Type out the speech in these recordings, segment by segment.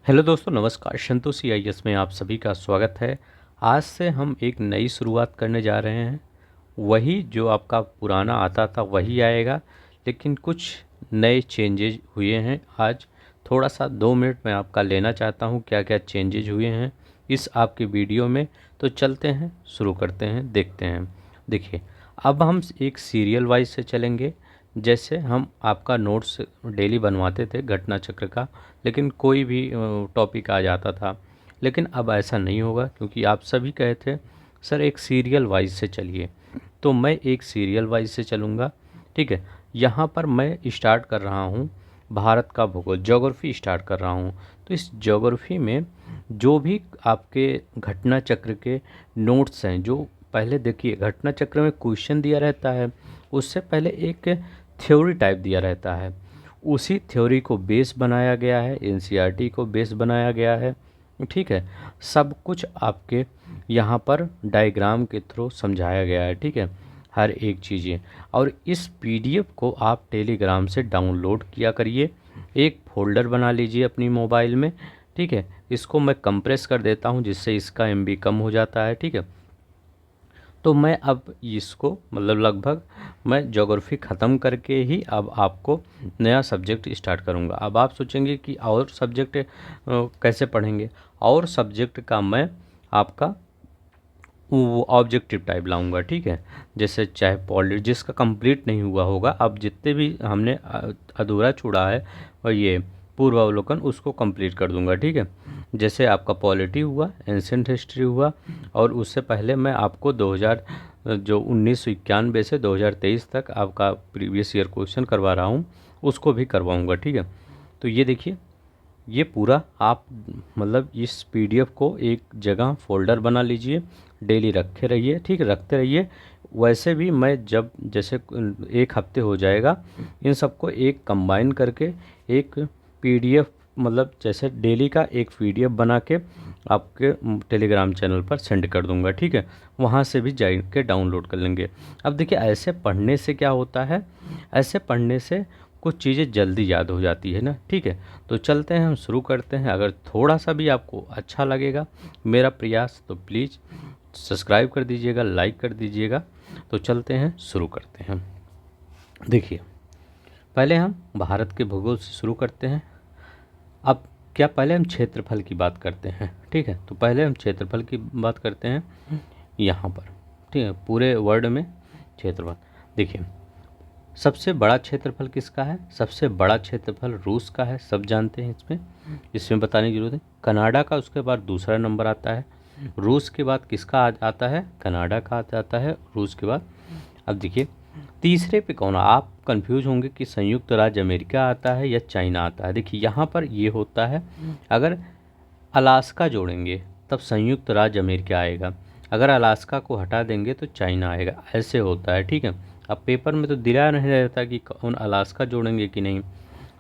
Hello दोस्तों, नमस्कार। संतोष CIS में आप सभी का स्वागत है। आज से हम एक नई शुरुआत करने जा रहे हैं। वही जो आपका पुराना आता था वही आएगा, लेकिन कुछ नए चेंजेज हुए हैं। आज थोड़ा सा 2 मिनट मैं आपका लेना चाहता हूँ, क्या क्या चेंजेज हुए हैं इस आपके वीडियो में। तो चलते हैं, शुरू करते हैं, देखते हैं। देखिए, अब हम एक सीरियल वाइज से चलेंगे। जैसे हम आपका नोट्स डेली बनवाते थे घटना चक्र का, लेकिन कोई भी टॉपिक आ जाता था। लेकिन अब ऐसा नहीं होगा, क्योंकि आप सभी कहे थे सर एक सीरियल वाइज से चलिए। तो मैं एक सीरियल वाइज से चलूँगा। ठीक है, यहाँ पर मैं स्टार्ट कर रहा हूँ भारत का भूगोल, ज्योग्राफी स्टार्ट कर रहा हूँ। तो इस ज्योग्राफी में जो भी आपके घटना चक्र के नोट्स हैं, जो पहले देखिए घटना चक्र में क्वेश्चन दिया रहता है, उससे पहले एक थ्योरी टाइप दिया रहता है। उसी थ्योरी को बेस बनाया गया है, NCERT को बेस बनाया गया है। ठीक है, सब कुछ आपके यहाँ पर डायग्राम के थ्रू समझाया गया है। ठीक है, हर एक चीज़ें। और इस PDF को आप टेलीग्राम से डाउनलोड किया करिए, एक फ़ोल्डर बना लीजिए अपनी मोबाइल में। ठीक है, इसको मैं कंप्रेस कर देता हूँ, जिससे इसका MB कम हो जाता है। ठीक है, तो मैं अब इसको मतलब लगभग मैं ज्योग्राफी ख़त्म करके ही अब आपको नया सब्जेक्ट स्टार्ट करूँगा। अब आप सोचेंगे कि और सब्जेक्ट कैसे पढ़ेंगे। और सब्जेक्ट का मैं आपका वो ऑब्जेक्टिव टाइप लाऊंगा। ठीक है, जैसे चाहे पॉलिट जिसका कंप्लीट नहीं हुआ होगा, अब जितने भी हमने अधूरा छोड़ा है और ये पूर्वावलोकन, उसको कंप्लीट कर दूंगा। ठीक है, जैसे आपका पॉलिटी हुआ, एंशिएंट हिस्ट्री हुआ, और उससे पहले मैं आपको 2000 जो 1991 से 2023 तक आपका प्रीवियस ईयर क्वेश्चन करवा रहा हूँ, उसको भी करवाऊँगा। ठीक है, तो ये देखिए, ये पूरा आप मतलब इस PDF को एक जगह फ़ोल्डर बना लीजिए, डेली रखे रहिए। ठीक है, रखते रहिए। वैसे भी मैं जब जैसे एक हफ्ते हो जाएगा, इन सबको एक कंबाइन करके एक PDF मतलब जैसे डेली का एक PDF बना के आपके टेलीग्राम चैनल पर सेंड कर दूंगा। ठीक है, वहाँ से भी जा के डाउनलोड कर लेंगे। अब देखिए, ऐसे पढ़ने से क्या होता है, ऐसे पढ़ने से कुछ चीज़ें जल्दी याद हो जाती है ना। ठीक है, तो चलते हैं, हम शुरू करते हैं। अगर थोड़ा सा भी आपको अच्छा लगेगा मेरा प्रयास, तो प्लीज़ सब्सक्राइब कर दीजिएगा, लाइक कर दीजिएगा। तो चलते हैं, शुरू करते हैं। देखिए, पहले हम भारत के भूगोल से शुरू करते हैं। अब क्या, पहले हम क्षेत्रफल की बात करते हैं। ठीक है, तो पहले हम क्षेत्रफल की बात करते हैं यहाँ पर। ठीक है, पूरे वर्ल्ड में क्षेत्रफल देखिए, सबसे बड़ा क्षेत्रफल किसका है? सबसे बड़ा क्षेत्रफल रूस का है, सब जानते हैं। इसमें बताने की जरूरत है। कनाडा का उसके बाद दूसरा नंबर आता है। रूस के बाद किसका आता है? कनाडा का आता है रूस के बाद। अब देखिए, तीसरे पे कौन? आप कंफ्यूज होंगे कि संयुक्त राज्य अमेरिका आता है या चाइना आता है। देखिए, यहाँ पर ये होता है, अगर अलास्का जोड़ेंगे तब संयुक्त राज्य अमेरिका आएगा, अगर अलास्का को हटा देंगे तो चाइना आएगा, ऐसे होता है। ठीक है, अब पेपर में तो दिया नहीं रहता कि कौन अलास्का जोड़ेंगे कि नहीं,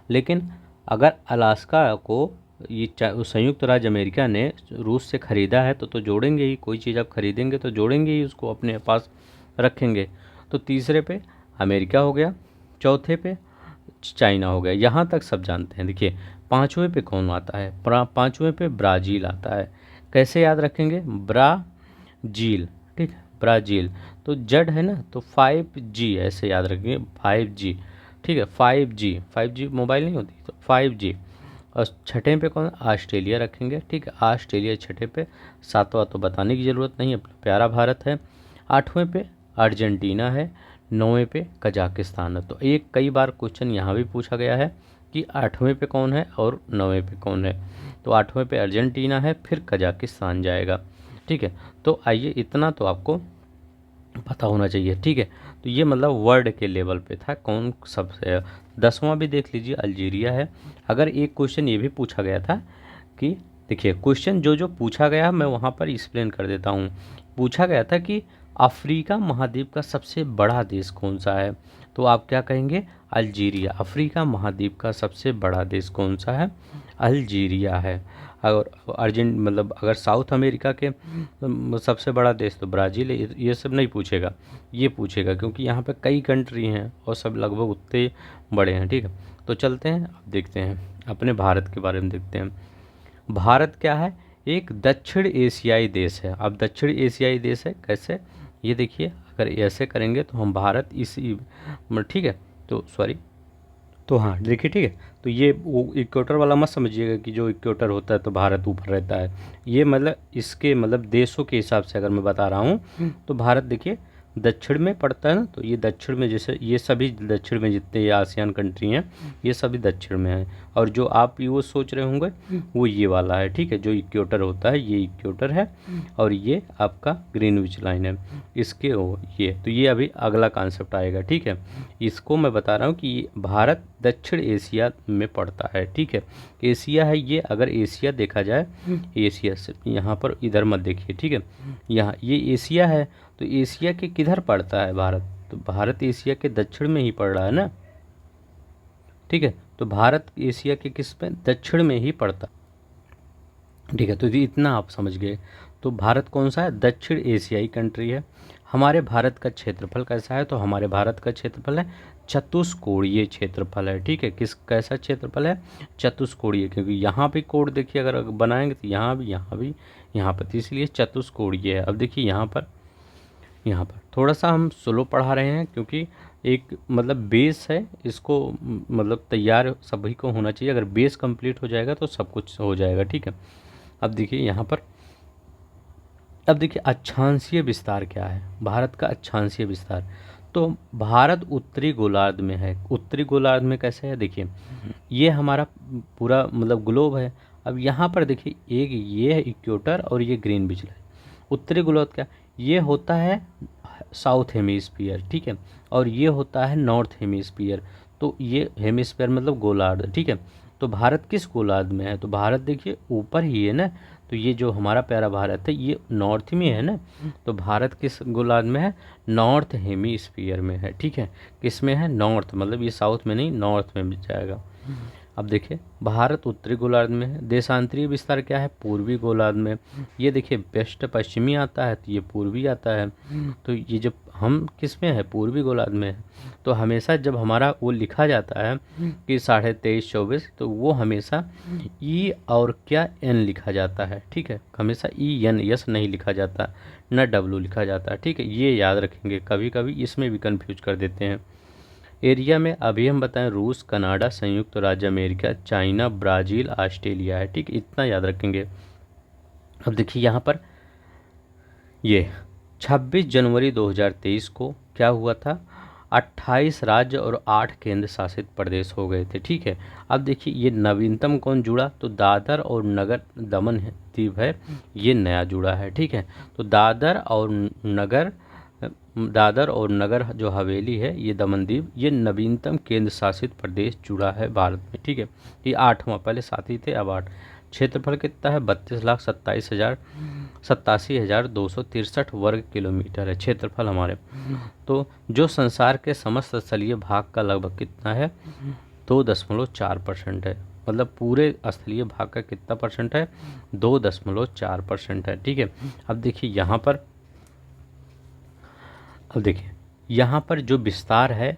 लेकिन अगर अलास्का को ये संयुक्त राज्य अमेरिका ने रूस से ख़रीदा है तो जोड़ेंगे ही। कोई चीज़ आप खरीदेंगे तो जोड़ेंगे ही, उसको अपने पास रखेंगे। तो तीसरे पे अमेरिका हो गया, चौथे पे चाइना हो गया, यहाँ तक सब जानते हैं। देखिए, पाँचवें पे कौन आता है? पाँचवें पे ब्राज़ील आता है। कैसे याद रखेंगे? ब्राज़ील। ठीक है, ब्राज़ील। तो जड है ना, तो 5G ऐसे याद रखेंगे, 5G। ठीक है, 5G मोबाइल नहीं होती, तो 5G। और छठे पे कौन? ऑस्ट्रेलिया रखेंगे। ठीक है, ऑस्ट्रेलिया छठे पे। सातवां तो बताने की ज़रूरत नहीं, अपना प्यारा भारत है। आठवें पे अर्जेंटीना है। नौवें पे कजाकिस्तान है। तो एक कई बार क्वेश्चन यहाँ भी पूछा गया है कि आठवें पे कौन है और नौवें पे कौन है। तो आठवें पे अर्जेंटीना है, फिर कजाकिस्तान जाएगा। ठीक है, तो आइए, इतना तो आपको पता होना चाहिए। ठीक है, तो ये मतलब वर्ल्ड के लेवल पे था कौन सबसे। 10वां भी देख लीजिए, अल्जीरिया है। अगर एक क्वेश्चन ये भी पूछा गया था कि, देखिए क्वेश्चन जो जो पूछा गया मैं वहाँ पर एक्सप्लेन कर देता हूँ। पूछा गया था कि अफ्रीका महाद्वीप का सबसे बड़ा देश कौन सा है? तो आप क्या कहेंगे? अल्जीरिया। अफ्रीका महाद्वीप का सबसे बड़ा देश कौन सा है? अल्जीरिया है। और मतलब अगर साउथ अमेरिका के सबसे बड़ा देश तो ब्राज़ील है। ये सब नहीं पूछेगा, ये पूछेगा क्योंकि यहाँ पे कई कंट्री हैं और सब लगभग उतने बड़े हैं। ठीक है, तो चलते हैं, अब देखते हैं अपने भारत के बारे में देखते हैं। भारत क्या है, एक दक्षिण एशियाई देश है। अब दक्षिण एशियाई देश है कैसे, ये देखिए, अगर ऐसे करेंगे तो हम भारत इसी, ठीक है, तो सॉरी, तो हाँ देखिए, ठीक है, तो ये वो इक्वेटर वाला मत समझिएगा कि जो इक्वेटर होता है तो भारत ऊपर रहता है। ये मतलब इसके मतलब देशों के हिसाब से अगर मैं बता रहा हूँ तो भारत देखिए दक्षिण में पड़ता है ना, तो ये दक्षिण में, जैसे ये सभी दक्षिण में जितने ये आसियान कंट्री हैं ये सभी दक्षिण में हैं। और जो आप ये वो सोच रहे होंगे वो ये वाला है, ठीक है, जो इक्वेटर होता है ये इक्वेटर है और ये आपका ग्रीनविच लाइन है इसके, वो ये, तो ये अभी अगला कॉन्सेप्ट आएगा, ठीक है। इसको मैं बता रहा हूँ कि ये भारत दक्षिण एशिया में पड़ता है, ठीक है। एशिया है ये, अगर एशिया देखा जाए, एशिया से यहाँ पर इधर मत देखिए, ठीक है, यहाँ ये एशिया है, तो एशिया के किधर पड़ता है भारत, तो भारत एशिया के दक्षिण में ही पड़ रहा है ना, ठीक है, तो भारत एशिया के किस में, दक्षिण में ही पड़ता, ठीक है। तो ये इतना आप समझ गए। तो भारत कौन सा है, दक्षिण एशियाई कंट्री है। हमारे भारत का क्षेत्रफल कैसा है, तो हमारे भारत का क्षेत्रफल है चतुष्कोणीय क्षेत्रफल है, ठीक है। किस कैसा क्षेत्रफल है, चतुष्कोणीय, क्योंकि यहाँ भी कोड देखिए अगर बनाएंगे तो यहाँ भी, यहाँ भी, यहाँ पर, तो इसलिए चतुष्कोणीय है। अब देखिए यहाँ पर थोड़ा सा हम स्लो पढ़ा रहे हैं क्योंकि एक मतलब बेस है, इसको मतलब तैयार सभी को होना चाहिए। अगर बेस कंप्लीट हो जाएगा तो सब कुछ हो जाएगा, ठीक है। अब देखिए यहाँ पर, अब देखिए अक्षांशीय विस्तार क्या है, भारत का अक्षांशीय विस्तार, तो भारत उत्तरी गोलार्ध में है। उत्तरी गोलार्ध में कैसे है, देखिए ये हमारा पूरा मतलब ग्लोब है। अब यहाँ पर देखिए एक ये है इक्वेटर और ये ग्रीनविच लाइन। उत्तरी गोलार्ध क्या, ये होता है साउथ हेमिस्फीयर, ठीक है, और ये होता है नॉर्थ हेमिस्फीयर। तो ये हेमिस्फीयर मतलब गोलार्ध, ठीक है। तो भारत किस गोलार्ध में है, तो भारत देखिए ऊपर ही है ना, तो ये जो हमारा प्यारा भारत है ये नॉर्थ में है ना, तो भारत किस गोलार्ध में है, नॉर्थ हेमिस्फीयर में है, ठीक है। किस में है, नॉर्थ, मतलब ये साउथ में नहीं, नॉर्थ में भी जाएगा। अब देखिए भारत उत्तरी गोलार्ध में है। देशांतरीय विस्तार क्या है, पूर्वी गोलार्ध में। ये देखिए वेस्ट पश्चिमी आता है तो ये पूर्वी आता है, तो ये जब हम किस में है, पूर्वी गोलार्ध में है। तो हमेशा जब हमारा वो लिखा जाता है कि 23.5 24, तो वो हमेशा ई और क्या एन लिखा जाता है, ठीक है। हमेशा ई एन यस नहीं लिखा जाता, न डब्लू लिखा जाता है, ठीक है। ये याद रखेंगे, कभी कभी इसमें भी कंफ्यूज कर देते हैं। एरिया में अभी हम बताएं, रूस, कनाडा, संयुक्त राज्य अमेरिका, चाइना, ब्राज़ील, ऑस्ट्रेलिया है, ठीक, इतना याद रखेंगे। अब देखिए यहाँ पर ये 26 जनवरी 2023 को क्या हुआ था, 28 राज्य और 8 केंद्र शासित प्रदेश हो गए थे, ठीक है। अब देखिए ये नवीनतम कौन जुड़ा, तो दादर और नगर दमन द्वीप है, ये नया जुड़ा है, ठीक है। तो दादर और नगर जो हवेली है, ये दमन द्वीप, ये नवीनतम केंद्र शासित प्रदेश जुड़ा है भारत में, ठीक है। ये 8वां, पहले 7 ही थे अब 8। क्षेत्रफल कितना है, 32,87,263 वर्ग किलोमीटर है क्षेत्रफल हमारे। तो जो संसार के समस्त स्थलीय भाग का लगभग कितना है, 2.4% है। मतलब पूरे स्थलीय भाग का कितना परसेंट है, 2.4% है, ठीक है। अब देखिए यहाँ पर, अब देखिए यहाँ पर जो विस्तार है,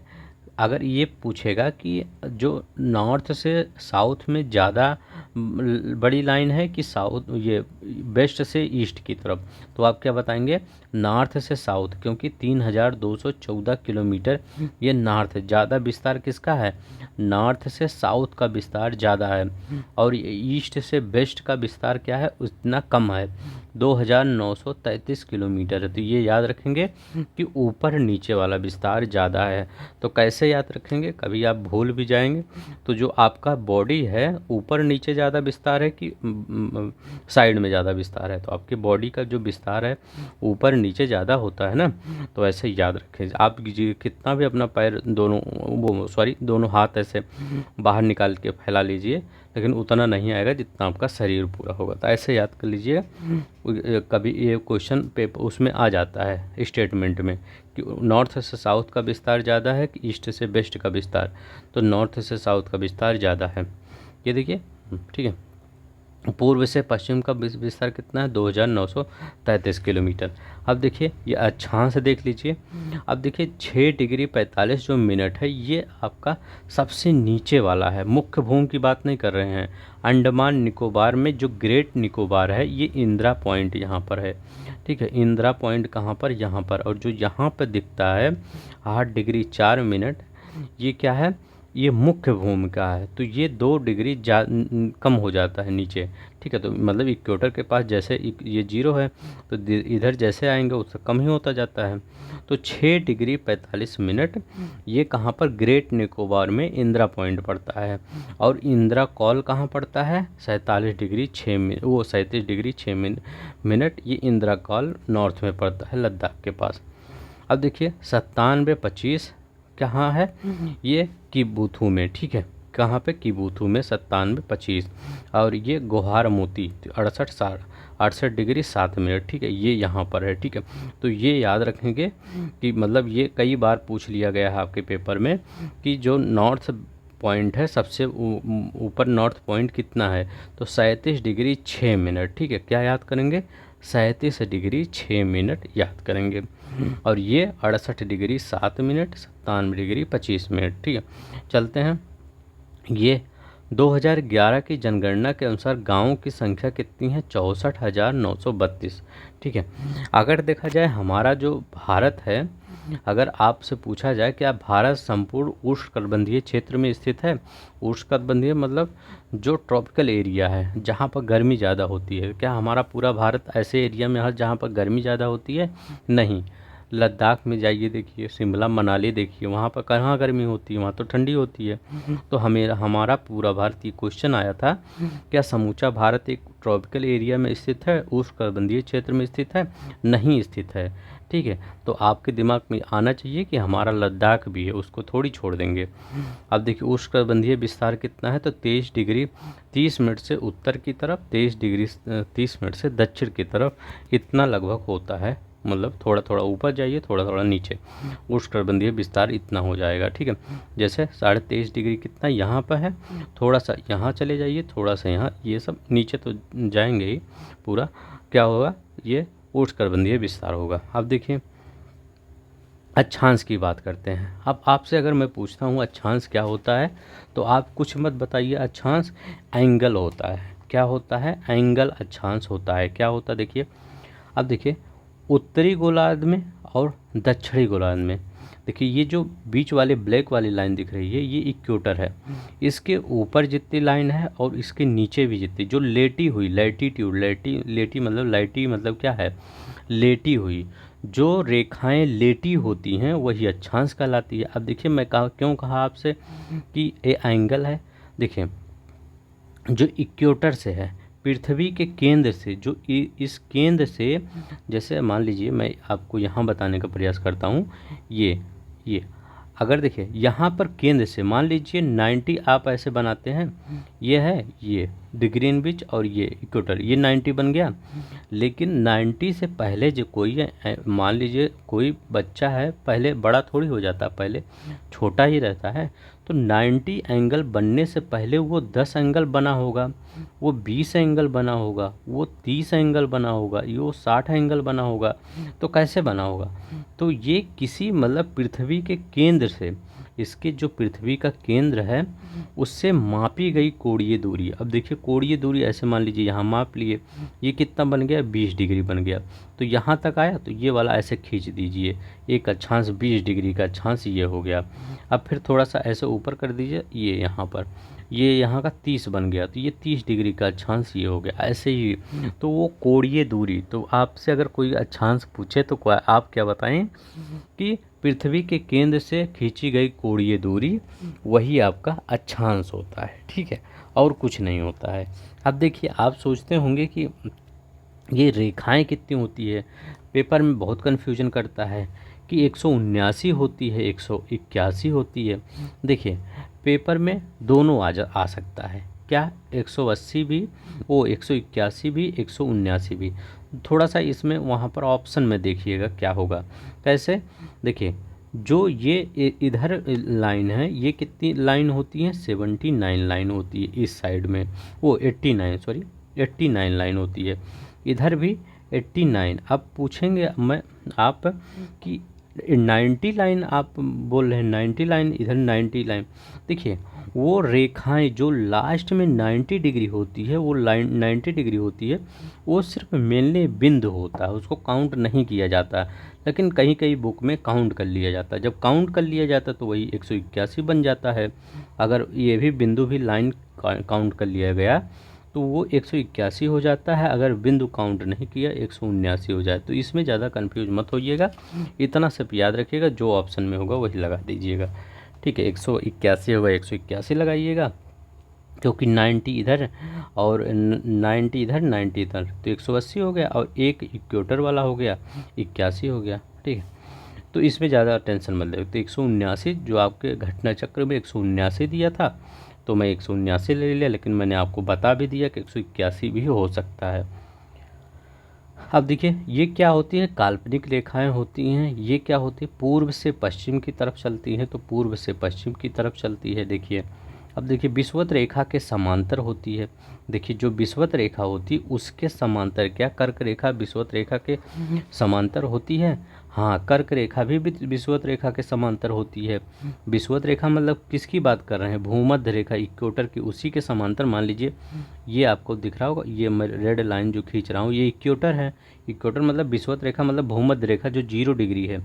अगर ये पूछेगा कि जो नॉर्थ से साउथ में ज़्यादा बड़ी लाइन है कि साउथ, ये वेस्ट से ईस्ट की तरफ, तो आप क्या बताएंगे, नॉर्थ से साउथ, क्योंकि 3,214 किलोमीटर ये नॉर्थ है। ज़्यादा विस्तार किसका है, नॉर्थ से साउथ का विस्तार ज़्यादा है, और ईस्ट से वेस्ट का विस्तार क्या है, उतना कम है, 2,933 किलोमीटर है। तो ये याद रखेंगे कि ऊपर नीचे वाला विस्तार ज़्यादा है। तो कैसे याद रखेंगे, कभी आप भूल भी जाएंगे, तो जो आपका बॉडी है ऊपर नीचे ज़्यादा विस्तार है कि साइड में ज़्यादा विस्तार है, तो आपके बॉडी का जो विस्तार है ऊपर नीचे ज़्यादा होता है ना, तो ऐसे याद रखें। आप कितना भी अपना पैर दोनों हाथ ऐसे बाहर निकाल के फैला लीजिए, लेकिन उतना नहीं आएगा जितना आपका शरीर पूरा होगा। तो ऐसे याद कर लीजिए, कभी ये क्वेश्चन पेपर उसमें आ जाता है स्टेटमेंट में कि नॉर्थ से साउथ का विस्तार ज़्यादा है कि ईस्ट से वेस्ट का विस्तार, तो नॉर्थ से साउथ का विस्तार ज़्यादा है, ये देखिए, ठीक है। पूर्व से पश्चिम का विस्तार कितना है, 2933 किलोमीटर। अब देखिए ये अक्षांश देख लीजिए। अब देखिए 6 डिग्री 45 जो मिनट है ये आपका सबसे नीचे वाला है। मुख्य भूमि की बात नहीं कर रहे हैं। अंडमान निकोबार में जो ग्रेट निकोबार है ये इंदिरा पॉइंट यहाँ पर है, ठीक है। इंदिरा पॉइंट कहाँ पर, यहाँ पर। और जो यहाँ पर दिखता है 8 डिग्री 4 मिनट, ये क्या है, ये मुख्य भूमिका है। तो ये 2 डिग्री कम हो जाता है नीचे, ठीक है। तो मतलब इक्वेटर के पास जैसे ये 0 है तो इधर जैसे आएंगे उससे कम ही होता जाता है। तो 6 डिग्री 45 मिनट ये कहाँ पर, ग्रेट निकोबार में इंदिरा पॉइंट पड़ता है। और इंदिरा कॉल कहाँ पड़ता है, 47 डिग्री 6 मिनट, वो 37 डिग्री 6 मिनट ये इंदिरा कॉल नॉर्थ में पड़ता है, लद्दाख के पास। अब देखिए 97-25 कहाँ है, ये किबुथु में, ठीक है। कहाँ पे, किबुथु में 97-25। और ये गोहार मोती 68 डिग्री 7 मिनट, ठीक है, ये यहाँ पर है, ठीक है। तो ये याद रखेंगे कि मतलब ये कई बार पूछ लिया गया है आपके पेपर में कि जो नॉर्थ पॉइंट है सबसे ऊपर नॉर्थ पॉइंट कितना है, तो 37 डिग्री 6 मिनट, ठीक है। क्या याद करेंगे, 37 डिग्री 6 मिनट याद करेंगे। और ये 68 डिग्री 7 मिनट, 97 डिग्री 25 मिनट, ठीक है। चलते हैं। ये 2011 की जनगणना के अनुसार गाँवों की संख्या कितनी है, 64,932, ठीक है। अगर देखा जाए हमारा जो भारत है, अगर आपसे पूछा जाए क्या भारत संपूर्ण उष्णकटिबंधीय क्षेत्र में स्थित है, उष्णकटिबंधीय मतलब जो ट्रॉपिकल एरिया है जहाँ पर गर्मी ज़्यादा होती है, क्या हमारा पूरा भारत ऐसे एरिया में है जहाँ पर गर्मी ज़्यादा होती है, नहीं। लद्दाख में जाइए देखिए, शिमला मनाली देखिए, वहाँ पर कहाँ गर्मी होती है, वहाँ तो ठंडी होती है। तो हमारा पूरा भारत, ये क्वेश्चन आया था क्या समूचा भारत एक ट्रॉपिकल एरिया में स्थित है, उष्णकटिबंधीय क्षेत्र में स्थित है, नहीं स्थित है, ठीक है। तो आपके दिमाग में आना चाहिए कि हमारा लद्दाख भी है, उसको थोड़ी छोड़ देंगे। अब देखिए उष्णकटिबंधीय विस्तार कितना है, तो 23 डिग्री 30 मिनट से उत्तर की तरफ, 23 डिग्री 30 मिनट से दक्षिण की तरफ, इतना लगभग होता है। मतलब थोड़ा थोड़ा ऊपर जाइए, थोड़ा थोड़ा नीचे, उष्णकटिबंधीय विस्तार इतना हो जाएगा, ठीक है। जैसे 23.5 डिग्री कितना यहाँ पर है, थोड़ा सा यहाँ चले जाइए, थोड़ा सा यहाँ, ये सब नीचे तो जाएंगे ही, पूरा क्या होगा, ये उष्णकटिबंधीय विस्तार होगा। अब देखिए अक्षांश की बात करते हैं। अब आपसे अगर मैं पूछता हूँ अक्षांश क्या होता है, तो आप कुछ मत बताइए। अक्षांश एंगल होता है। क्या होता है, एंगल अक्षांश होता है। क्या होता है देखिए, अब देखिए उत्तरी गोलार्ध में और दक्षिणी गोलार्ध में, देखिए ये जो बीच वाले ब्लैक वाली लाइन दिख रही है ये इक्वेटर है। इसके ऊपर जितनी लाइन है और इसके नीचे भी जितनी, जो लेटी हुई लैटीट्यूड, लेटी मतलब लाइटी मतलब क्या है, लेटी हुई जो रेखाएं लेटी होती हैं वही अक्षांश कहलाती है। अब देखिए मैं क्यों कहा आपसे कि ये एंगल है। देखिए जो इक्वेटर से है, पृथ्वी के केंद्र से, जो इस केंद्र से, जैसे मान लीजिए मैं आपको यहाँ बताने का प्रयास करता हूँ, ये अगर देखिए यहाँ पर केंद्र से मान लीजिए 90 आप ऐसे बनाते हैं, ये है ये द ग्रीनविच और ये इक्वेटर, ये 90 बन गया। लेकिन 90 से पहले जो कोई मान लीजिए कोई बच्चा है, पहले बड़ा थोड़ी हो जाता, पहले छोटा ही रहता है। तो 90 एंगल बनने से पहले वो 10 एंगल बना होगा, वो 20 एंगल बना होगा, वो 30 एंगल बना होगा, ये वो 60 एंगल बना होगा। तो कैसे बना होगा, तो ये किसी मतलब पृथ्वी के केंद्र से, इसके जो पृथ्वी का केंद्र है उससे मापी गई कोणीय दूरी। अब देखिए कोणीय दूरी ऐसे मान लीजिए यहाँ माप लिए, ये कितना बन गया, 20 डिग्री बन गया। तो यहाँ तक आया, तो ये वाला ऐसे खींच दीजिए, एक अक्षांश 20 डिग्री का अक्षांश ये हो गया। अब फिर थोड़ा सा ऐसे ऊपर कर दीजिए, ये यहाँ पर, ये यहाँ का 30 बन गया, तो ये 30 डिग्री का अक्षांश ये हो गया, ऐसे ही। तो वो कोणीय दूरी, तो आपसे अगर कोई अक्षांश पूछे तो आप क्या बताएं कि पृथ्वी के केंद्र से खींची गई कोणीय दूरी वही आपका अक्षांश होता है, ठीक है, और कुछ नहीं होता है। अब देखिए आप सोचते होंगे कि ये रेखाएं कितनी होती है, पेपर में बहुत कन्फ्यूजन करता है कि 179 होती है, 181 होती है। देखिए पेपर में दोनों आ सकता है, क्या 180 भी, वो 181 भी, 179 भी। थोड़ा सा इसमें वहाँ पर ऑप्शन में देखिएगा क्या होगा, कैसे देखिए, जो ये इधर लाइन है ये कितनी लाइन होती है, 79 लाइन होती है इस साइड में, वो 89 सॉरी 89 लाइन होती है, इधर भी 89। अब पूछेंगे मैं आप कि 90 लाइन आप बोल रहे हैं, 90 लाइन इधर 90 लाइन। देखिए वो रेखाएं जो लास्ट में 90 डिग्री होती है, वो लाइन 90 डिग्री होती है, वो सिर्फ मेनली बिंदु होता है, उसको काउंट नहीं किया जाता। लेकिन कहीं कहीं बुक में काउंट कर लिया जाता है। जब काउंट कर लिया जाता है तो वही 181 बन जाता है। अगर ये भी बिंदु भी लाइन काउंट कर लिया गया तो वो 181 हो जाता है। अगर बिंदु काउंट नहीं किया 179 हो जाए। तो इसमें ज़्यादा कंफ्यूज मत होइएगा, इतना सिर्फ याद रखिएगा, जो ऑप्शन में होगा वही लगा दीजिएगा। ठीक है, 181 होगा 181 लगाइएगा, क्योंकि 90 इधर और 90 इधर 90 इधर, तो 180 हो गया, और एक इक्वेटर वाला हो गया 81 हो गया। ठीक है, तो इसमें ज़्यादा टेंशन मत ले। तो 179 जो आपके घटना चक्र में 179 दिया था, तो मैं 179 ले लिया, लेकिन मैंने आपको बता भी दिया कि 181 भी हो सकता है। अब देखिए ये क्या होती है, काल्पनिक रेखाएं होती हैं। ये क्या होती है, पूर्व से पश्चिम की तरफ चलती हैं, तो पूर्व से पश्चिम की तरफ चलती है। देखिए अब देखिए विषुवत रेखा के समांतर होती है। देखिए जो विषुवत रेखा होती है उसके समांतर, क्या कर्क रेखा विषुवत रेखा के समांतर होती है? हाँ, कर्क रेखा भी विषुवत रेखा के समांतर होती है। विषुवत रेखा मतलब किसकी बात कर रहे हैं, भूमध्य रेखा इक्वेटर की, उसी के समांतर। मान लीजिए ये आपको दिख रहा होगा, ये मैं रेड लाइन जो खींच रहा हूँ ये इक्वेटर है। इक्वेटर मतलब विषुवत रेखा मतलब भूमध्य रेखा जो 0 डिग्री है।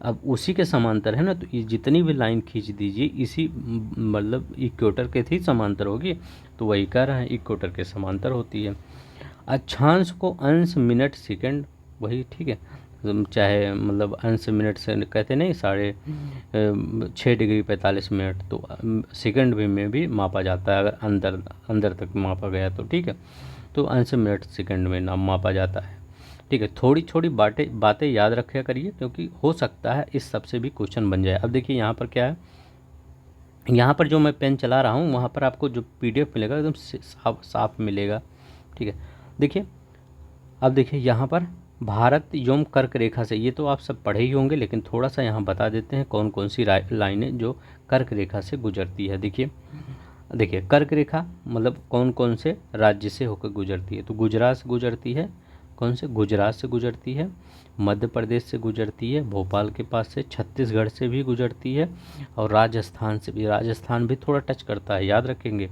अब उसी के समांतर है ना, तो ये जितनी भी लाइन खींच दीजिए इसी मतलब इक्वेटर के थी समांतर होगी। तो वही कह रहे हैं इक्वेटर के समांतर होती है। अक्षांश को अंश मिनट सेकंड, वही ठीक है, चाहे मतलब अंश मिनट से कहते नहीं, 6.45 तो सेकंड में भी मापा जाता है, अगर अंदर अंदर तक मापा गया तो। ठीक है, तो अंश मिनट सेकंड में नाम मापा जाता है। ठीक है, थोड़ी थोड़ी बातें याद रखा करिए, क्योंकि हो सकता है इस सब से भी क्वेश्चन बन जाए। अब देखिए यहाँ पर क्या है, यहाँ पर जो मैं पेन चला रहा हूँ वहाँ पर आपको जो PDF मिलेगा एकदम साफ साफ मिलेगा। ठीक है, देखिए अब देखिए यहाँ पर भारत एवं कर्क रेखा से, ये तो आप सब पढ़े ही होंगे, लेकिन थोड़ा सा यहाँ बता देते हैं कौन कौन सी लाइनें जो कर्क रेखा से गुजरती है। देखिए कर्क रेखा मतलब कौन कौन से राज्य से होकर गुजरती है, तो गुजरात से गुजरती है। कौन से, गुजरात से गुजरती है, मध्य प्रदेश से गुजरती है, भोपाल के पास से, छत्तीसगढ़ से भी गुजरती है, और राजस्थान से भी। राजस्थान भी थोड़ा टच करता है, याद रखेंगे।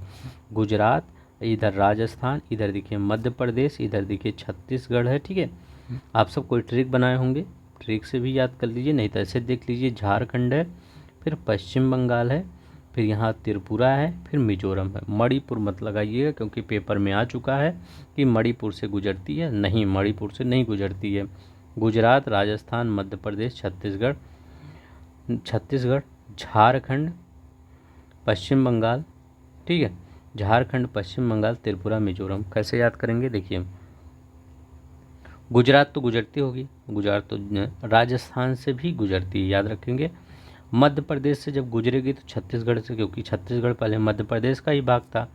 गुजरात, इधर राजस्थान, इधर देखिए मध्य प्रदेश, इधर देखिए छत्तीसगढ़ है। ठीक है, आप सब कोई ट्रिक बनाए होंगे, ट्रिक से भी याद कर लीजिए, नहीं तो ऐसे देख लीजिए। झारखंड है, फिर पश्चिम बंगाल है, फिर यहाँ त्रिपुरा है, फिर मिजोरम है। मणिपुर मत लगाइएगा, क्योंकि पेपर में आ चुका है कि मणिपुर से गुजरती है। नहीं, मणिपुर से नहीं गुजरती है। गुजरात, राजस्थान, मध्य प्रदेश, छत्तीसगढ़, झारखंड, पश्चिम बंगाल। ठीक है, झारखंड, पश्चिम बंगाल, त्रिपुरा, मिजोरम। कैसे याद करेंगे, देखिए गुजरात तो गुजरती होगी, गुजरात तो राजस्थान से भी गुजरती है, याद रखेंगे। मध्य प्रदेश से जब गुजरेगी तो छत्तीसगढ़ से, क्योंकि छत्तीसगढ़ पहले मध्य प्रदेश का ही भाग था।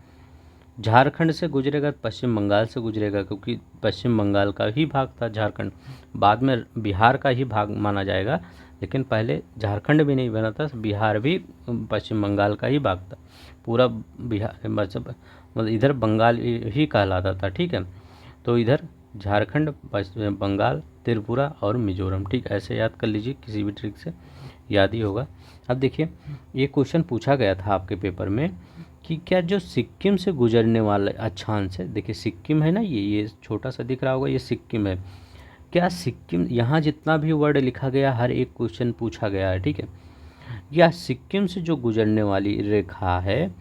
झारखंड से गुजरेगा तो पश्चिम बंगाल से गुजरेगा, क्योंकि पश्चिम बंगाल का ही भाग था झारखंड। बाद में बिहार का ही भाग माना जाएगा, लेकिन पहले झारखंड भी नहीं बना था, बिहार भी पश्चिम बंगाल का ही भाग था। पूरा बिहार मतलब इधर बंगाल ही कहलाता था। ठीक है, तो इधर झारखंड, पश्चिम बंगाल, त्रिपुरा और मिजोरम। ठीक, ऐसे याद कर लीजिए, किसी भी ट्रिक से याद ही होगा। अब देखिए ये क्वेश्चन पूछा गया था आपके पेपर में कि क्या जो सिक्किम से गुजरने वाला अक्षांश है, देखिए सिक्किम है ना, ये छोटा सा दिख रहा होगा, ये सिक्किम है। क्या सिक्किम, यहाँ जितना भी वर्ड लिखा गया हर एक क्वेश्चन पूछा गया है। ठीक है, या सिक्किम से जो गुजरने वाली रेखा है,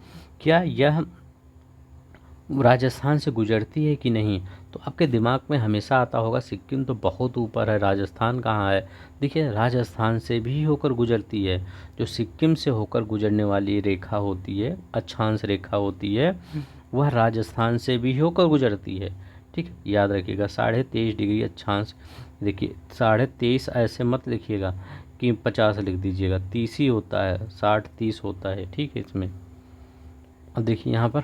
क्या यह राजस्थान से गुजरती है कि नहीं? तो आपके दिमाग में हमेशा आता होगा सिक्किम तो बहुत ऊपर है, राजस्थान कहाँ है। देखिए राजस्थान से भी होकर गुजरती है। जो सिक्किम से होकर गुजरने वाली रेखा होती है, अक्षांश रेखा होती है, वह राजस्थान से भी होकर गुजरती है। ठीक है, याद रखिएगा 23.5 डिग्री अक्षांश। देखिए 23.5 ऐसे मत लिखिएगा कि 50 लिख दीजिएगा, 30 ही होता है, 60-30 होता है। ठीक है, इसमें अब देखिए यहाँ पर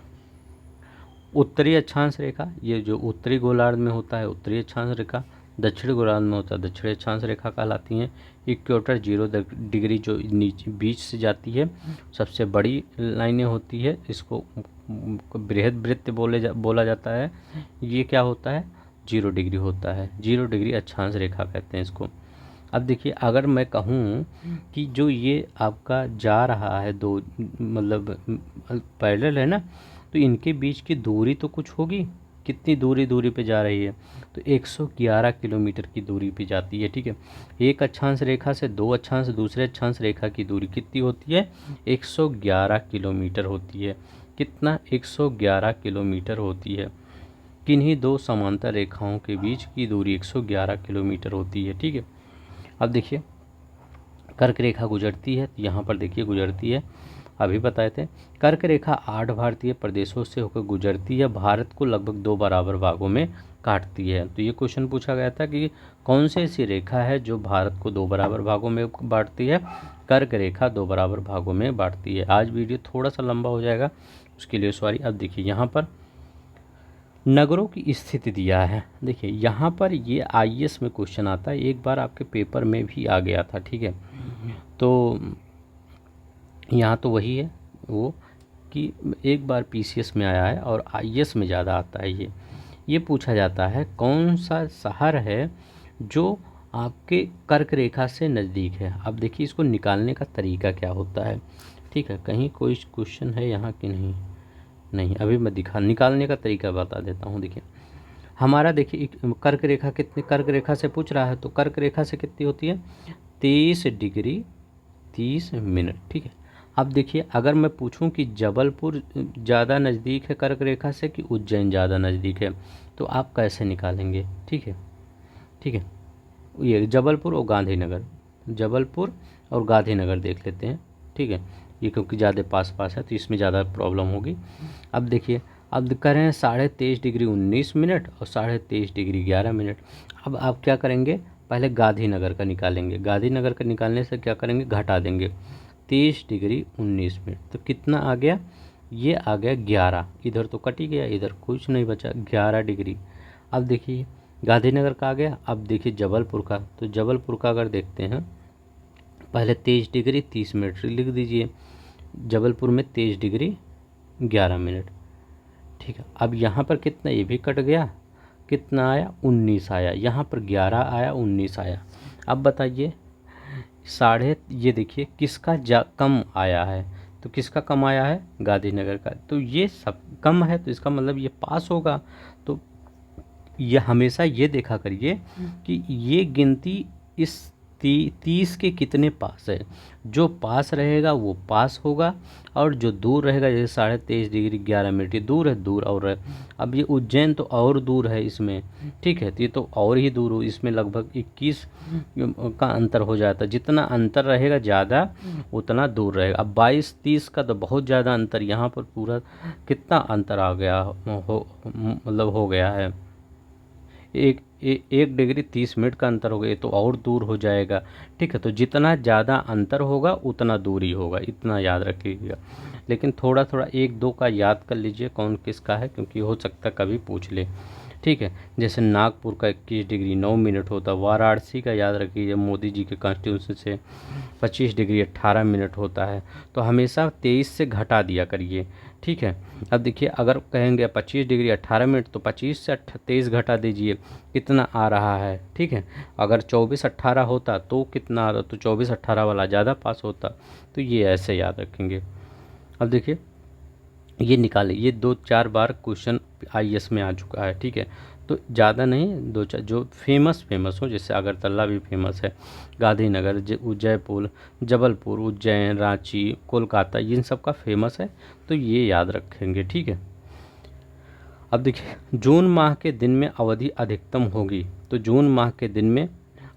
उत्तरी अक्षांश रेखा, ये जो उत्तरी गोलार्ध में होता है उत्तरी अक्षांश रेखा, दक्षिण गोलार्ध में होता है दक्षिण अक्षांश रेखा कहलाती हैं। इक्वेटर 0 डिग्री जो नीचे बीच से जाती है सबसे बड़ी लाइनें होती है, इसको बृहद वृत्त बोला जाता है। ये क्या होता है, 0 डिग्री होता है, 0 डिग्री अक्षांश रेखा कहते हैं इसको। अब देखिए अगर मैं कहूँ कि जो ये आपका जा रहा है दो मतलब पैरेलल है ना, तो इनके बीच की दूरी तो कुछ होगी, कितनी दूरी पे जा रही है, तो 111 किलोमीटर की दूरी पे जाती है। ठीक है, एक अक्षांश रेखा से दो अक्षांश दूसरे अक्षांश रेखा की दूरी कितनी होती है, 111 किलोमीटर होती है। कितना, 111 किलोमीटर होती है। किन्हीं दो समांतर रेखाओं के बीच की दूरी 111 किलोमीटर होती है। ठीक है, अब देखिए कर्क रेखा गुजरती है, तो यहाँ पर देखिए गुजरती है, अभी बताए थे। कर्क रेखा 8 भारतीय प्रदेशों से होकर गुजरती है, भारत को लगभग 2 बराबर भागों में काटती है। तो ये क्वेश्चन पूछा गया था कि कौन सी ऐसी रेखा है जो भारत को 2 बराबर भागों में बांटती है। कर्क रेखा 2 बराबर भागों में बांटती है। आज वीडियो थोड़ा सा लंबा हो जाएगा, उसके लिए सॉरी। अब देखिए यहाँ पर नगरों की स्थिति दिया है। देखिए यहाँ पर ये आईएएस में क्वेश्चन आता है, एक बार आपके पेपर में भी आ गया था। ठीक है, तो यहाँ तो वही है वो कि एक बार पीसीएस में आया है और आईएएस में ज़्यादा आता है। ये पूछा जाता है कौन सा शहर है जो आपके कर्क रेखा से नज़दीक है। अब देखिए इसको निकालने का तरीका क्या होता है। ठीक है, कहीं कोई क्वेश्चन है यहाँ कि नहीं, अभी मैं निकालने का तरीका बता देता हूँ। देखिए हमारा देखिए कर्क रेखा कितने, कर्क रेखा से पूछ रहा है, तो कर्क रेखा से कितनी होती है, 23 डिग्री 30 मिनट। ठीक है, अब देखिए अगर मैं पूछूं कि जबलपुर ज़्यादा नज़दीक है कर्क रेखा से कि उज्जैन ज़्यादा नज़दीक है, तो आप कैसे निकालेंगे। ठीक है, ये जबलपुर और गांधीनगर, जबलपुर और गांधीनगर देख लेते हैं। ठीक है, ये क्योंकि ज़्यादा पास है तो इसमें ज़्यादा प्रॉब्लम होगी। अब देखिए अब करें 23.5 डिग्री 19 मिनट और 23.5 डिग्री 11 मिनट। अब आप क्या करेंगे, पहले गांधीनगर का निकालेंगे, गांधीनगर का निकालने से क्या करेंगे, घटा देंगे 23 डिग्री 19 मिनट, तो कितना आ गया, ये आ गया 11, इधर तो कट ही गया, इधर कुछ नहीं बचा, 11 डिग्री। अब देखिए गांधीनगर का आ गया। अब देखिए जबलपुर का, तो जबलपुर का अगर देखते हैं, पहले 23 डिग्री 30 मिनट लिख दीजिए, जबलपुर में 23 डिग्री 11 मिनट। ठीक है, अब यहाँ पर कितना, ये भी कट गया, कितना आया, 19 आया, यहाँ पर 11 आया 19 आया। अब बताइए ये देखिए किसका कम आया है, तो किसका कम आया है, गांधीनगर का, तो ये सब कम है, तो इसका मतलब ये पास होगा। तो ये हमेशा ये देखा करिए कि ये गिनती इस 30 के कितने पास है, जो पास रहेगा वो पास होगा, और जो दूर रहेगा, जैसे 23.5 डिग्री 11 मिनट, ये दूर है, दूर और है। अब ये उज्जैन तो और दूर है इसमें। ठीक है, तो ये तो और ही दूर हो, इसमें लगभग 21 का अंतर हो जाता है। जितना अंतर रहेगा ज़्यादा उतना दूर रहेगा। अब 22-30 का तो बहुत ज़्यादा अंतर, यहाँ पर पूरा कितना अंतर आ गया मतलब हो गया है, 1 डिग्री 30 मिनट का अंतर हो गया, तो और दूर हो जाएगा। ठीक है, तो जितना ज़्यादा अंतर होगा उतना दूरी होगा, इतना याद रखिएगा। लेकिन थोड़ा थोड़ा 1-2 का याद कर लीजिए कौन किसका है, क्योंकि हो सकता कभी पूछ ले। ठीक है, जैसे नागपुर का 21 डिग्री 9 मिनट होता है, वाराणसी का याद रखिए मोदी जी के कॉन्स्टिट्यूशन से 25 डिग्री 18 मिनट होता है। तो हमेशा 23 से घटा दिया करिए। ठीक है, अब देखिए अगर कहेंगे 25 डिग्री 18 मिनट, तो 25 से 23 घटा दीजिए, कितना आ रहा है। ठीक है, अगर 24-18 होता तो कितना आ रहा, तो 24-18 वाला ज़्यादा पास होता। तो ये ऐसे याद रखेंगे। अब देखिए ये निकाले, ये 2-4 बार क्वेश्चन आईएएस में आ चुका है। ठीक है, तो ज़्यादा नहीं, 2-4 जो फेमस हो, जैसे अगरतला भी फेमस है, गांधीनगर, जयपुर, जबलपुर, उज्जैन, रांची, कोलकाता, इन सब का फेमस है, तो ये याद रखेंगे। ठीक है, अब देखिए जून माह के दिन में अवधि अधिकतम होगी, तो जून माह के दिन में,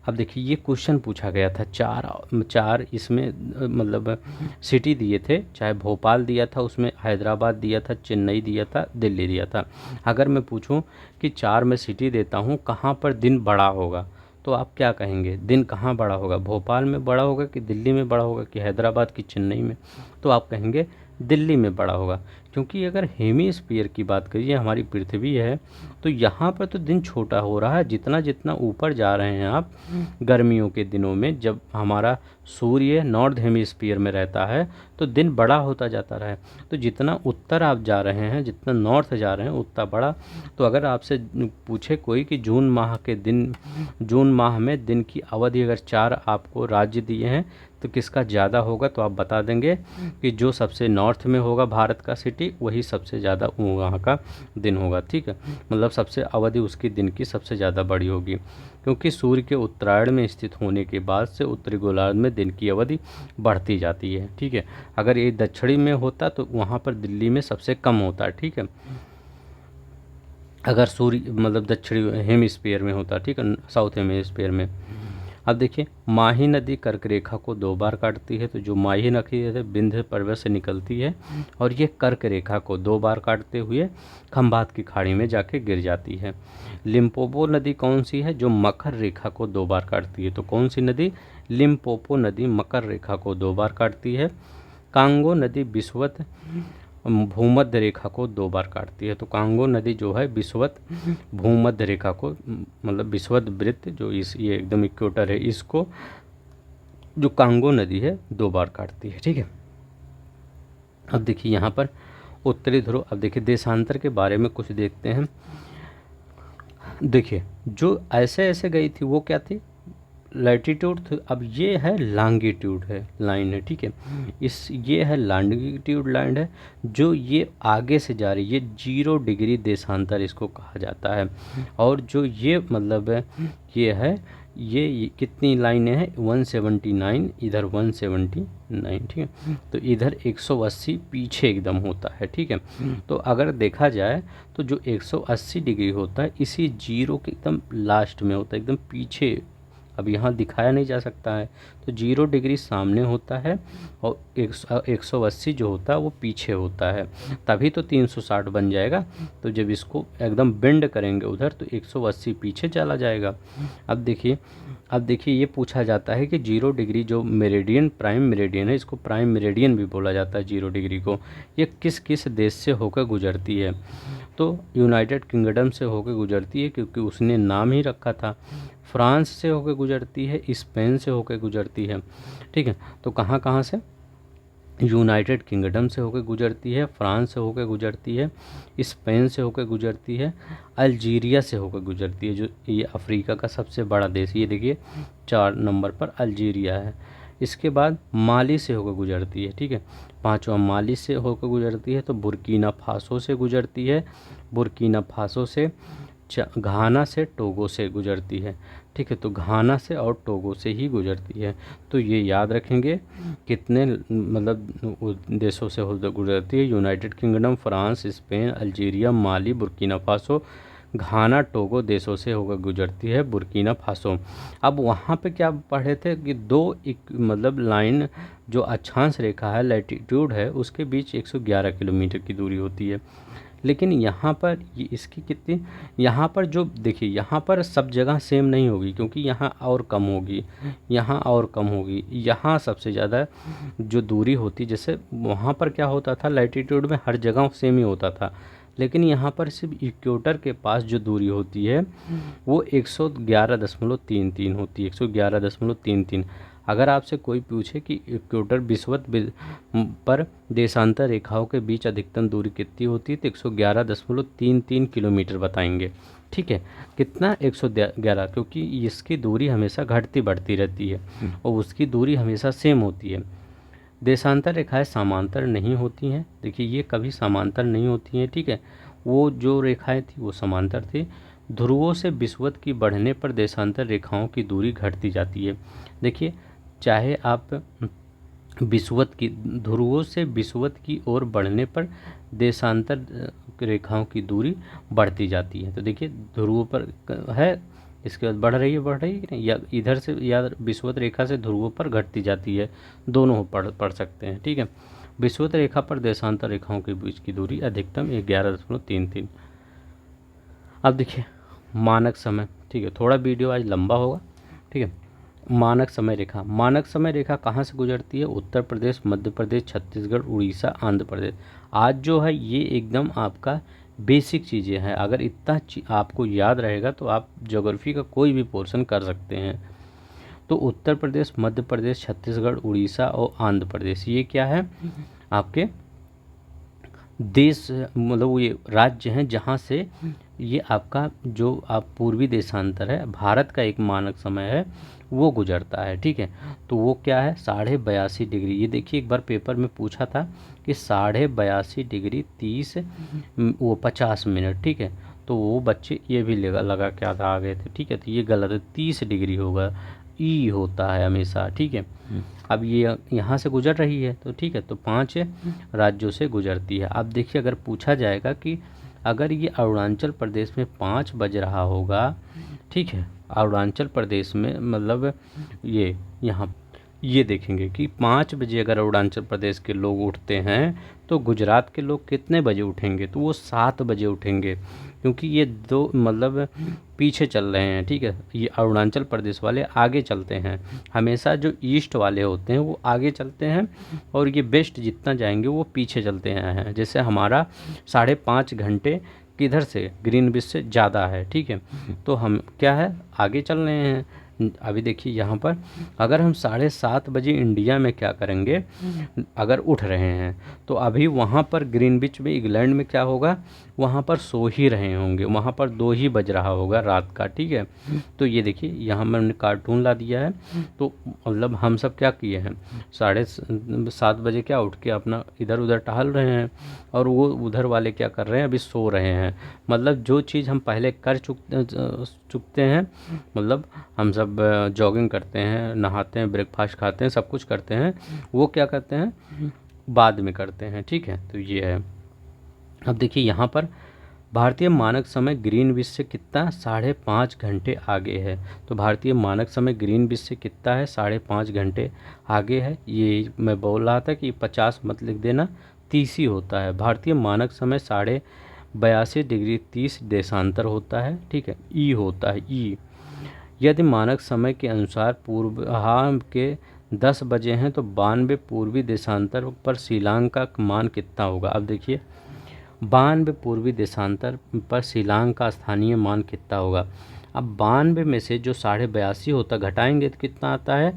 अब देखिए ये क्वेश्चन पूछा गया था, चार इसमें मतलब सिटी दिए थे, चाहे भोपाल दिया था, उसमें हैदराबाद दिया था, चेन्नई दिया था, दिल्ली दिया था। अगर मैं पूछूं कि 4 में सिटी देता हूं, कहां पर दिन बड़ा होगा, तो आप क्या कहेंगे, दिन कहां बड़ा होगा, भोपाल में बड़ा होगा कि दिल्ली में बड़ा होगा कि हैदराबाद की चेन्नई में, तो आप कहेंगे दिल्ली में बड़ा होगा। क्योंकि अगर हेमीस्फीयर की बात करिए, हमारी पृथ्वी है, तो यहाँ पर तो दिन छोटा हो रहा है। जितना जितना ऊपर जा रहे हैं आप गर्मियों के दिनों में, जब हमारा सूर्य नॉर्थ हेमीस्फीयर में रहता है तो दिन बड़ा होता जाता रहा है। तो जितना उत्तर आप जा रहे हैं, जितना नॉर्थ जा रहे हैं, उतना बड़ा। तो अगर आपसे पूछे कोई कि जून माह में दिन की अवधि अगर 4 आपको राज्य दिए हैं तो किसका ज़्यादा होगा, तो आप बता देंगे कि जो सबसे नॉर्थ में होगा भारत का सिटी, वही सबसे ज़्यादा वहाँ का दिन होगा। ठीक है, मतलब सबसे अवधि उसकी दिन की सबसे ज़्यादा बड़ी होगी, क्योंकि सूर्य के उत्तरायण में स्थित होने के बाद से उत्तरी गोलार्ध में दिन की अवधि बढ़ती जाती है। ठीक है, अगर ये दक्षिणी में होता तो वहाँ पर दिल्ली में सबसे कम होता। ठीक है, अगर सूर्य मतलब दक्षिणी हेमिस्फीयर में होता। ठीक है, साउथ हेमिस्फीयर में। अब देखिए, माही नदी कर्क रेखा को 2 बार काटती है। तो जो माही नदी है विंध्य पर्वत से निकलती है और ये कर्क रेखा को 2 बार काटते हुए खंभात की खाड़ी में जाके गिर जाती है। लिम्पोपो नदी कौन सी है, जो मकर रेखा को 2 बार काटती है। तो कौन सी नदी, लिम्पोपो नदी मकर रेखा को 2 बार काटती है। कांगो नदी विषुवत भूमध्य रेखा को 2 बार काटती है। तो कांगो नदी जो है विषुवत भूमध्य रेखा को, मतलब विषुवत वृत्त जो ये एकदम इक्वेटर है, इसको जो कांगो नदी है 2 बार काटती है। ठीक है, अब देखिए यहाँ पर उत्तरी ध्रुव। अब देखिए देशांतर के बारे में कुछ देखते हैं। देखिए जो ऐसे ऐसे गई थी वो क्या थी, लैटिट्यूड। अब ये है लॉन्गिट्यूड है, लाइन है। ठीक है, ये है लॉन्गिट्यूड लाइन है, जो ये आगे से जा रही है, ये 0 डिग्री देशांतर इसको कहा जाता है। और जो ये मतलब है, ये है ये कितनी लाइनें हैं, 179, इधर 179। ठीक है, तो इधर 180 पीछे एकदम होता है। ठीक है, तो अगर देखा जाए तो जो 180 डिग्री होता है इसी 0 के एकदम लास्ट में होता है, एकदम पीछे। अब यहाँ दिखाया नहीं जा सकता है, तो 0 डिग्री सामने होता है और 180 जो होता है वो पीछे होता है, तभी तो 360 बन जाएगा। तो जब इसको एकदम बेंड करेंगे उधर तो 180 पीछे चला जाएगा। अब देखिए ये पूछा जाता है कि 0 डिग्री जो मेरिडियन, प्राइम मेरिडियन है, इसको प्राइम मेरिडियन भी बोला जाता है 0 डिग्री को, ये किस किस देश से होकर गुजरती है। तो यूनाइटेड किंगडम से होकर गुजरती है, क्योंकि उसने नाम ही रखा था। फ्रांस से होकर गुजरती है, स्पेन से होकर गुजरती है। ठीक है, तो कहाँ कहाँ से, यूनाइटेड किंगडम से होकर गुजरती है, फ्रांस से होकर गुजरती है, स्पेन से होकर गुजरती है, अल्जीरिया से होकर गुजरती है, जो ये अफ्रीका का सबसे बड़ा देश, ये देखिए 4 नंबर पर अल्जीरिया है। इसके बाद माली से होकर गुजरती है। ठीक है, 5वां माली से होकर गुजरती है। तो बुर्किना फासो से गुजरती है, बुर्किना फासो से, घाना से, टोगो से गुजरती है। ठीक है, तो घाना से और टोगो से ही गुजरती है। तो ये याद रखेंगे कितने मतलब देशों से गुजरती है, United Kingdom, France, Spain, Algeria, Mali, Burkina Faso, Ghana, Togo देशों से होकर गुजरती है बुर्किना फासो। अब वहाँ पे क्या पढ़े थे कि मतलब लाइन जो अक्षांश रेखा है, लैटिट्यूड है, उसके बीच 111 किलोमीटर की दूरी होती है। लेकिन यहाँ पर ये इसकी कितनी, यहाँ पर जो देखिए यहाँ पर सब जगह सेम नहीं होगी, क्योंकि यहाँ और कम होगी, यहाँ और कम होगी, यहाँ सबसे ज़्यादा जो दूरी होती, जैसे वहाँ पर क्या होता था, लैटिट्यूड में हर जगह सेम ही होता था, लेकिन यहाँ पर सिर्फ इक्वेटर के पास जो दूरी होती है वो 111.33 होती है, 111.33। अगर आपसे कोई पूछे कि इक्वेटर विषुवत पर देशांतर रेखाओं के बीच अधिकतम दूरी कितनी होती है, तो 111.33 किलोमीटर बताएंगे। ठीक है, कितना, 111, क्योंकि इसकी दूरी हमेशा घटती बढ़ती रहती है और उसकी दूरी हमेशा सेम होती है। देशांतर रेखाएं समांतर नहीं होती हैं। देखिए ये कभी समांतर नहीं होती हैं। ठीक है, वो जो रेखाएं थी वो समांतर थी। ध्रुवों से विषुवत की बढ़ने पर देशांतर रेखाओं की दूरी घटती जाती है। देखिए चाहे आप विषुवत की, ध्रुवों से विषुवत की ओर बढ़ने पर देशांतर रेखाओं की दूरी बढ़ती जाती है। तो देखिए ध्रुवों पर है, इसके बाद बढ़ रही है कि नहीं, या इधर से या विषुवत रेखा से ध्रुवों पर घटती जाती है, दोनों पढ़ सकते हैं। ठीक है, विषुवत रेखा पर देशांतर रेखाओं के बीच की दूरी अधिकतम 11.33। अब देखिए मानक समय। ठीक है, थोड़ा वीडियो आज लंबा होगा। ठीक है, मानक समय रेखा, मानक समय रेखा कहाँ से गुजरती है, उत्तर प्रदेश, मध्य प्रदेश, छत्तीसगढ़, उड़ीसा, आंध्र प्रदेश। आज जो है ये एकदम आपका बेसिक चीज़ें हैं। अगर इतना आपको याद रहेगा तो आप ज्योग्राफी का कोई भी पोर्शन कर सकते हैं। तो उत्तर प्रदेश, मध्य प्रदेश, छत्तीसगढ़, उड़ीसा और आंध्र प्रदेश, ये क्या है आपके देश, मतलब ये राज्य हैं जहाँ से ये आपका जो आप पूर्वी देशांतर है, भारत का एक मानक समय है वो गुजरता है। ठीक है, तो वो क्या है 82.5 डिग्री। ये देखिए एक बार पेपर में पूछा था कि 82.5 डिग्री 30 वो 50 मिनट। ठीक है, तो वो बच्चे ये भी लगा के आ गए थे। ठीक है, तो ये गलत है, 30 डिग्री होगा, ई होता है हमेशा। ठीक है, अब ये यहाँ से गुजर रही है तो ठीक है, तो 5 राज्यों से गुजरती है। अब देखिए अगर पूछा जाएगा कि अगर ये अरुणाचल प्रदेश में 5 बज रहा होगा, ठीक है, अरुणाचल प्रदेश में मतलब ये यहाँ ये देखेंगे कि 5 बजे अगर अरुणाचल प्रदेश के लोग उठते हैं तो गुजरात के लोग कितने बजे उठेंगे, तो वो 7 बजे उठेंगे, क्योंकि ये दो मतलब पीछे चल रहे हैं। ठीक है, ये अरुणाचल प्रदेश वाले आगे चलते हैं, हमेशा जो ईस्ट वाले होते हैं वो आगे चलते हैं और ये वेस्ट जितना जाएंगे वो पीछे चलते हैं। जैसे हमारा 5.5 घंटे किधर से ग्रीनविच से ज़्यादा है। ठीक है, तो हम क्या है आगे चल रहे हैं। अभी देखिए यहाँ पर अगर हम 7:30 बजे इंडिया में क्या करेंगे, अगर उठ रहे हैं तो अभी वहाँ पर ग्रीनविच में इंग्लैंड में क्या होगा, वहाँ पर सो ही रहे होंगे, वहाँ पर 2 ही बज रहा होगा रात का। ठीक है, तो ये देखिए यहाँ मैंने कार्टून ला दिया है। तो मतलब हम सब क्या किए हैं 7:30 बजे क्या उठ के अपना इधर उधर टहल रहे हैं और वो उधर वाले क्या कर रहे हैं, अभी सो रहे हैं। मतलब जो चीज़ हम पहले कर चुकते हैं, मतलब हम सब जॉगिंग करते हैं, नहाते हैं, ब्रेकफास्ट खाते हैं, सब कुछ करते हैं, वो क्या करते हैं बाद में करते हैं। ठीक है, तो ये है। अब देखिए यहाँ पर भारतीय मानक समय ग्रीनविच से कितना 5.5 घंटे आगे है। तो भारतीय मानक समय ग्रीनविच से कितना है 5.5 घंटे आगे है। ये मैं बोल रहा था कि 50 मत लिख देना, 30 ही होता है। भारतीय मानक समय 82.5 डिग्री 30 देशांतर होता है। ठीक है, ई होता है ई। यदि मानक समय के अनुसार पूर्वाह्न के 10 बजे हैं तो 92 पूर्वी देशांतर पर शिलांग का मान कितना होगा। अब देखिए 92 पूर्वी देशांतर पर शिलांग का स्थानीय मान कितना होगा। अब 92 में से जो 82.5 होता घटाएंगे तो कितना आता है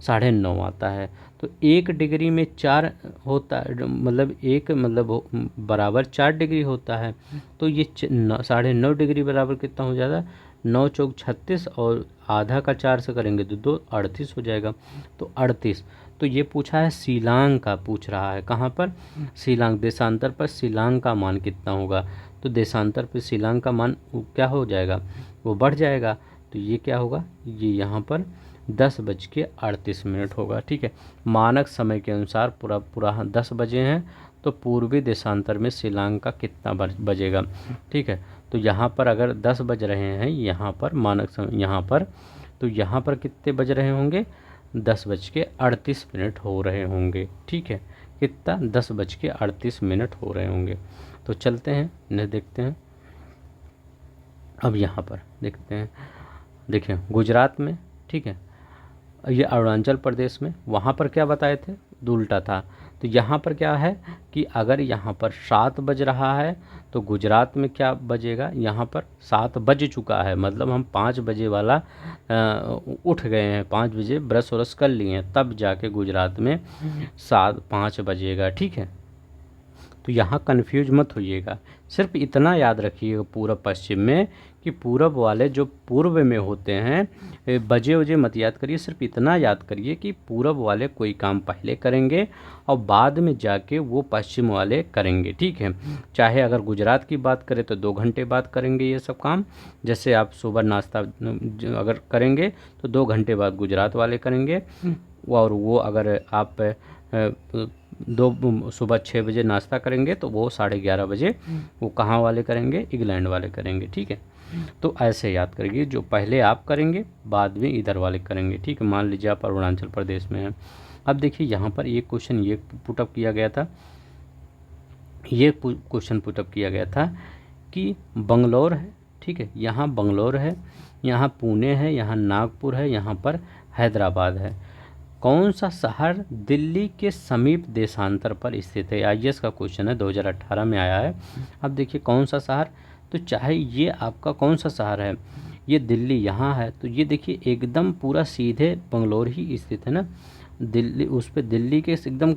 9.5 आता है। तो 1 डिग्री में 4 होता है, मतलब एक मतलब बराबर 4 डिग्री होता है। तो ये 9.5 डिग्री बराबर कितना हो जाता है 9 चौक 36 और आधा का 4 से करेंगे तो 2 38 हो जाएगा। तो 38, तो ये पूछा है शिलांग का, पूछ रहा है कहाँ पर शिलांग, देशांतर पर शिलांग का मान कितना होगा। तो देशांतर पर शिलांग का मान क्या हो जाएगा, वो बढ़ जाएगा। तो ये क्या होगा, ये यहाँ पर 10:38 होगा। ठीक है, मानक समय के अनुसार पूरा 10 बजे हैं तो पूर्वी देशांतर में शिलांग का कितना बजेगा। ठीक है, तो यहाँ पर अगर 10 बज रहे हैं यहाँ पर मानक समय यहाँ पर, तो यहाँ पर कितने बज रहे होंगे 10:38 हो रहे होंगे। ठीक है, कितना 10:38 हो रहे होंगे। तो चलते हैं इन्हें देखते हैं। अब यहाँ पर देखते हैं, देखिए गुजरात में, ठीक है, ये अरुणाचल प्रदेश में, वहाँ पर क्या बताए थे उल्टा था। तो यहाँ पर क्या है कि अगर यहाँ पर 7 बज रहा है तो गुजरात में क्या बजेगा, यहाँ पर 7 बज चुका है, मतलब हम 5 बजे वाला उठ गए हैं, 5 बजे ब्रश व्रश कर लिए हैं, तब जाके गुजरात में 5 बजेगा। ठीक है, तो यहाँ कन्फ्यूज मत होइएगा, सिर्फ इतना याद रखिएगा पूरब पश्चिम में कि पूरब वाले जो पूर्व में होते हैं बजे वजे मत याद करिए, सिर्फ इतना याद करिए कि पूरब वाले कोई काम पहले करेंगे और बाद में जाके वो पश्चिम वाले करेंगे। ठीक है, चाहे अगर गुजरात की बात करें तो 2 घंटे बाद करेंगे ये सब काम, जैसे आप सुबह नाश्ता अगर करेंगे तो 2 घंटे बाद गुजरात वाले करेंगे, और वो अगर आप सुबह 6 बजे नाश्ता करेंगे तो वो 11:30 बजे वो कहाँ वाले करेंगे, इंग्लैंड वाले करेंगे। ठीक है, तो ऐसे याद करिए, जो पहले आप करेंगे बाद में इधर वाले करेंगे। ठीक है, मान लीजिए आप अरुणाचल प्रदेश में हैं। अब देखिए यहाँ पर एक क्वेश्चन ये पुटअप किया गया था, ये क्वेश्चन पुटअप किया गया था कि बंगलौर है, ठीक है, यहाँ बंगलौर है, यहाँ पुणे है, यहाँ नागपुर है, यहाँ पर हैदराबाद है। कौन सा शहर दिल्ली के समीप देशांतर पर स्थित है? आईएएस का क्वेश्चन है, 2018 में आया है। अब देखिए कौन सा शहर, तो चाहे ये आपका कौन सा शहर है, ये दिल्ली यहाँ है, तो ये देखिए एकदम पूरा सीधे बंगलोर ही स्थित है ना, दिल्ली उस पे दिल्ली के एकदम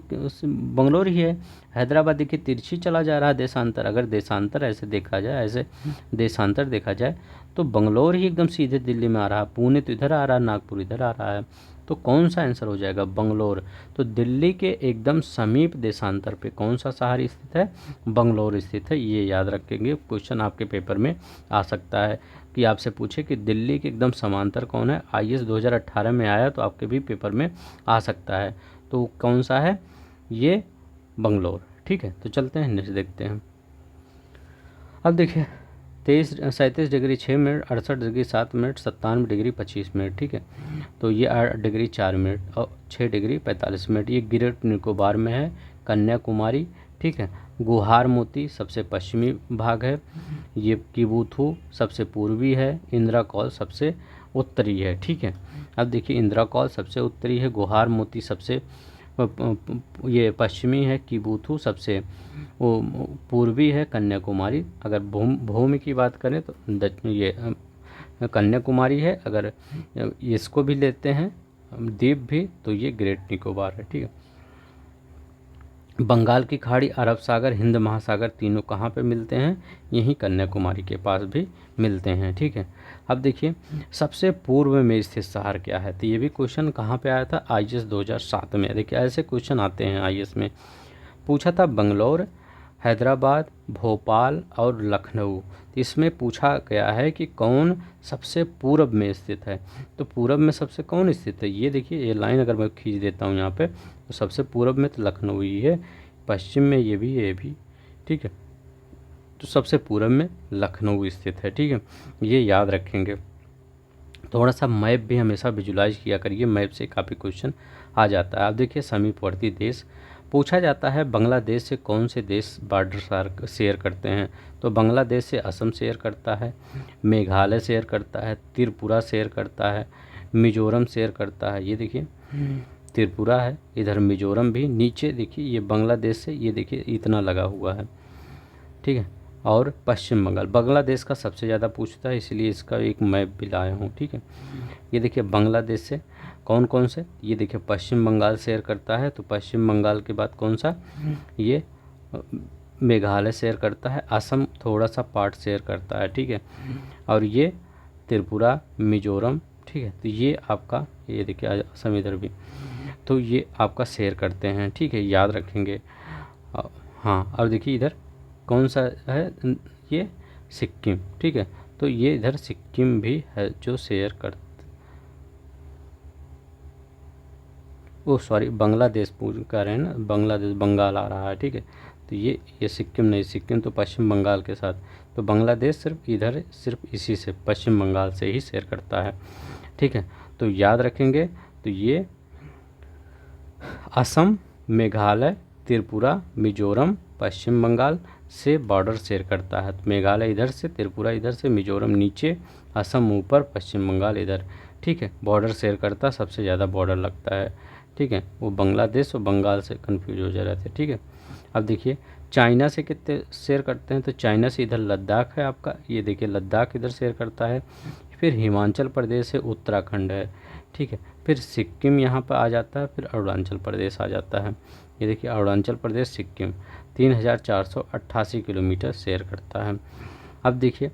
बंगलोर ही है। हैदराबाद देखिए तिरछी चला जा रहा है देशांतर, अगर देशांतर ऐसे देखा जाए, ऐसे देशांतर देखा जाए तो बंगलोर ही एकदम सीधे दिल्ली में आ रहा है, पुणे तो इधर आ रहा है, नागपुर इधर आ रहा है, तो कौन सा आंसर हो जाएगा? बंगलोर। तो दिल्ली के एकदम समीप देशांतर पे कौन सा शहर स्थित है? बंगलोर स्थित है। ये याद रखेंगे, क्वेश्चन आपके पेपर में आ सकता है कि आपसे पूछे कि दिल्ली के एकदम समांतर कौन है। आईएएस 2018 में आया तो आपके भी पेपर में आ सकता है, तो कौन सा है? ये बंगलोर। ठीक है, तो चलते हैं नेक्स्ट देखते हैं। अब देखिए 37 degree 6 minute, 68 degree 7 minute, 97 degree 25 minute. ठीक है, तो ये 8 डिग्री 4 मिनट और 6 डिग्री 45 मिनट। ये ग्रेट निकोबार में है, कन्याकुमारी। ठीक है, गुहार मोती सबसे पश्चिमी भाग है, ये किबुथु सबसे पूर्वी है, इंदिरा कौल सबसे उत्तरी है। ठीक है, अब देखिए इंदिरा कौल सबसे उत्तरी है, गुहार मोती सबसे ये पश्चिमी है, किबुथु सबसे वो पूर्वी है, कन्याकुमारी अगर भूमि की बात करें तो ये कन्याकुमारी है, अगर इसको भी लेते हैं द्वीप भी तो ये ग्रेट निकोबार है। ठीक है, बंगाल की खाड़ी, अरब सागर, हिंद महासागर तीनों कहाँ पे मिलते हैं? यहीं कन्याकुमारी के पास भी मिलते हैं। ठीक है, अब देखिए सबसे पूर्व में स्थित शहर क्या है? तो ये भी क्वेश्चन कहाँ पे आया था? आईएएस 2007 में। देखिए ऐसे क्वेश्चन आते हैं आईएएस में, पूछा था बंगलौर, हैदराबाद, भोपाल और लखनऊ। इसमें पूछा गया है कि कौन सबसे पूर्व में स्थित है, तो पूर्व में सबसे कौन स्थित है? ये देखिए ये लाइन अगर मैं खींच देता हूँ यहाँ पे, तो सबसे पूर्व में तो लखनऊ ही है, पश्चिम में ये भी, ये भी। ठीक है, तो सबसे पूर्व में लखनऊ स्थित है। ठीक है, ये याद रखेंगे। थोड़ा सा मैप भी हमेशा विजुलाइज किया करिए, मैप से काफ़ी क्वेश्चन आ जाता है। आप देखिए समीपवर्ती देश पूछा जाता है, बांग्लादेश से कौन से देश बॉर्डर शेयर करते हैं? तो बांग्लादेश से असम शेयर करता है, मेघालय शेयर करता है, त्रिपुरा शेयर करता है, मिजोरम शेयर करता है। ये देखिए त्रिपुरा है, इधर मिजोरम भी, नीचे देखिए ये बांग्लादेश से ये देखिए इतना लगा हुआ है। ठीक है, और पश्चिम बंगाल, बांग्लादेश का सबसे ज़्यादा पूछता है इसलिए इसका एक मैप भी लाया हूँ। ठीक है, ये देखिए बांग्लादेश से कौन कौन से, ये देखिए पश्चिम बंगाल शेयर करता है, तो पश्चिम बंगाल के बाद कौन सा? ये मेघालय शेयर करता है, असम थोड़ा सा पार्ट शेयर करता है। ठीक है, और ये त्रिपुरा, मिजोरम। ठीक है, तो ये आपका, ये देखिए असम इधर भी, तो ये आपका शेयर करते हैं। ठीक है, याद रखेंगे। हाँ, और देखिए इधर कौन सा है? ये सिक्किम। ठीक है, तो ये इधर सिक्किम भी है जो शेयर कर, ओ सॉरी बांग्लादेश पूछ कर रहे हैं ना, बांग्लादेश बंगाल आ रहा है। ठीक है, तो ये सिक्किम नहीं, सिक्किम तो पश्चिम बंगाल के साथ, तो बांग्लादेश सिर्फ इधर, सिर्फ इसी से पश्चिम बंगाल से ही शेयर करता है। ठीक है, तो याद रखेंगे। तो ये असम, मेघालय, त्रिपुरा, मिजोरम, पश्चिम बंगाल से बॉर्डर शेयर करता है। तो मेघालय इधर से, त्रिपुरा इधर से, मिजोरम नीचे, असम ऊपर, पश्चिम बंगाल इधर। ठीक है, बॉर्डर शेयर करता, सबसे ज़्यादा बॉर्डर लगता है। ठीक है, वो बांग्लादेश और बंगाल से कन्फ्यूज हो जा रहे थे। ठीक है, अब देखिए चाइना से कितने शेयर करते हैं? तो चाइना से इधर लद्दाख है आपका, ये देखिए लद्दाख इधर शेयर करता है, फिर हिमाचल प्रदेश है, उत्तराखंड है। ठीक है, फिर सिक्किम यहाँ पर आ जाता है, फिर अरुणाचल प्रदेश आ जाता है। ये देखिए अरुणाचल प्रदेश, सिक्किम 3488 किलोमीटर शेयर करता है। अब देखिए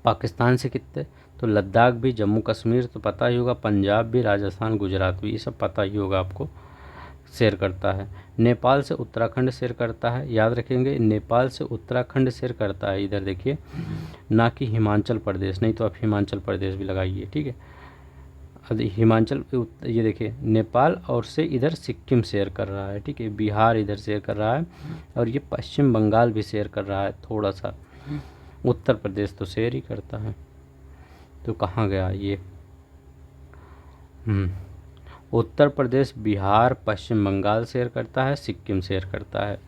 पाकिस्तान से कितने? तो लद्दाख भी, जम्मू कश्मीर तो पता ही होगा, पंजाब भी, राजस्थान, गुजरात भी, ये सब पता ही होगा आपको, शेयर करता है। नेपाल से उत्तराखंड शेयर करता है, याद रखेंगे नेपाल से उत्तराखंड शेयर करता है, इधर देखिए, ना कि हिमाचल प्रदेश, नहीं तो आप हिमाचल प्रदेश भी लगाइए। ठीक है, अब हिमाचल, ये देखिए नेपाल और से इधर सिक्किम शेयर कर रहा है। ठीक है, बिहार इधर शेयर कर रहा है, और ये पश्चिम बंगाल भी शेयर कर रहा है थोड़ा सा, उत्तर प्रदेश तो शेयर ही करता है। तो कहाँ गया ये? उत्तर प्रदेश, बिहार, पश्चिम बंगाल शेयर करता है, सिक्किम शेयर करता है।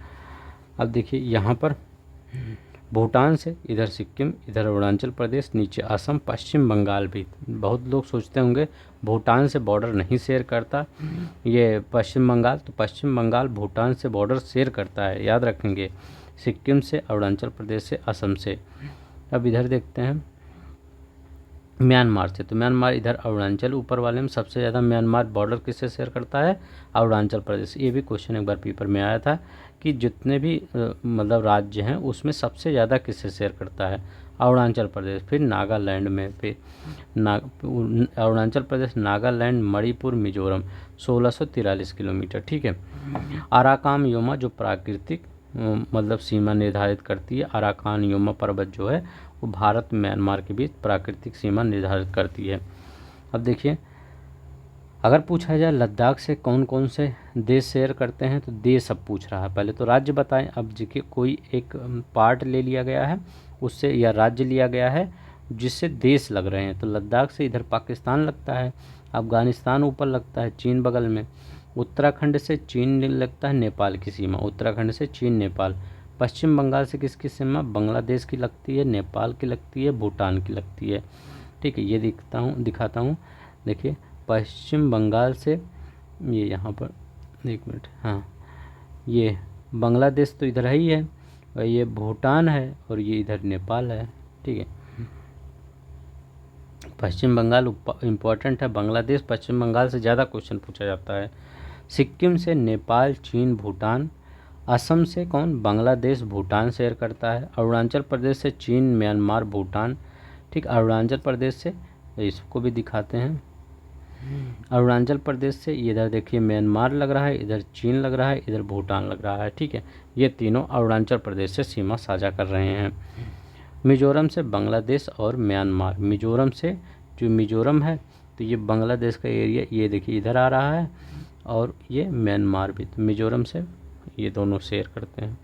अब देखिए यहाँ पर भूटान से इधर सिक्किम, इधर अरुणाचल प्रदेश, नीचे असम, पश्चिम बंगाल भी। बहुत लोग सोचते होंगे भूटान से बॉर्डर नहीं शेयर करता ये पश्चिम बंगाल, तो पश्चिम बंगाल भूटान से बॉर्डर शेयर करता है, याद रखेंगे, सिक्किम से, अरुणाचल प्रदेश से, असम से। अब इधर देखते हैं म्यांमार से, तो म्यांमार इधर अरुणाचल ऊपर वाले में सबसे ज़्यादा म्यांमार बॉर्डर किससे शेयर करता है, अरुणाचल प्रदेश। ये भी क्वेश्चन एक बार पेपर में आया था कि जितने भी मतलब राज्य हैं उसमें सबसे ज़्यादा किससे शेयर करता है, अरुणाचल प्रदेश। फिर नागालैंड में, फिर अरुणाचल प्रदेश, नागालैंड, मणिपुर, मिजोरम, 1643 किलोमीटर, ठीक है। अराकान योमा जो प्राकृतिक मतलब सीमा निर्धारित करती है, अराकान योमा पर्वत जो है वो भारत म्यांमार के बीच प्राकृतिक सीमा निर्धारित करती है। अब देखिए अगर पूछा जाए लद्दाख से कौन कौन से देश शेयर करते हैं, तो देश सब पूछ रहा है, पहले तो राज्य बताएं। अब देखिए कोई एक पार्ट ले लिया गया है उससे, या राज्य लिया गया है जिससे देश लग रहे हैं, तो लद्दाख से इधर पाकिस्तान लगता है, अफगानिस्तान ऊपर लगता है, चीन बगल में, उत्तराखंड से चीन लगता है, नेपाल की सीमा, उत्तराखंड से चीन नेपाल। पश्चिम बंगाल से किसकी सीमा, बांग्लादेश की लगती है, नेपाल की लगती है, भूटान की लगती है, ठीक है। ये दिखाता हूँ, देखिए पश्चिम बंगाल से ये यहाँ पर, एक मिनट, हाँ, ये बांग्लादेश तो इधर ही है, और ये भूटान है, और ये इधर नेपाल है, ठीक है। पश्चिम बंगाल इम्पोर्टेंट है, बांग्लादेश पश्चिम बंगाल से ज़्यादा क्वेश्चन पूछा जाता है। सिक्किम से नेपाल, चीन, भूटान। असम से कौन, बांग्लादेश, भूटान शेयर करता है। अरुणाचल प्रदेश से चीन, म्यांमार, भूटान, ठीक। अरुणाचल प्रदेश से, इसको भी दिखाते हैं, अरुणाचल प्रदेश से इधर देखिए म्यांमार लग रहा है, इधर चीन लग रहा है, इधर भूटान लग रहा है, ठीक है। ये तीनों अरुणाचल प्रदेश से सीमा साझा कर रहे हैं। मिजोरम से बांग्लादेश और म्यांमार, मिजोरम से जो मिजोरम है तो ये बांग्लादेश का एरिया ये देखिए इधर आ रहा है, और ये म्यांमार भी, तो मिजोरम से ये दोनों शेयर करते हैं।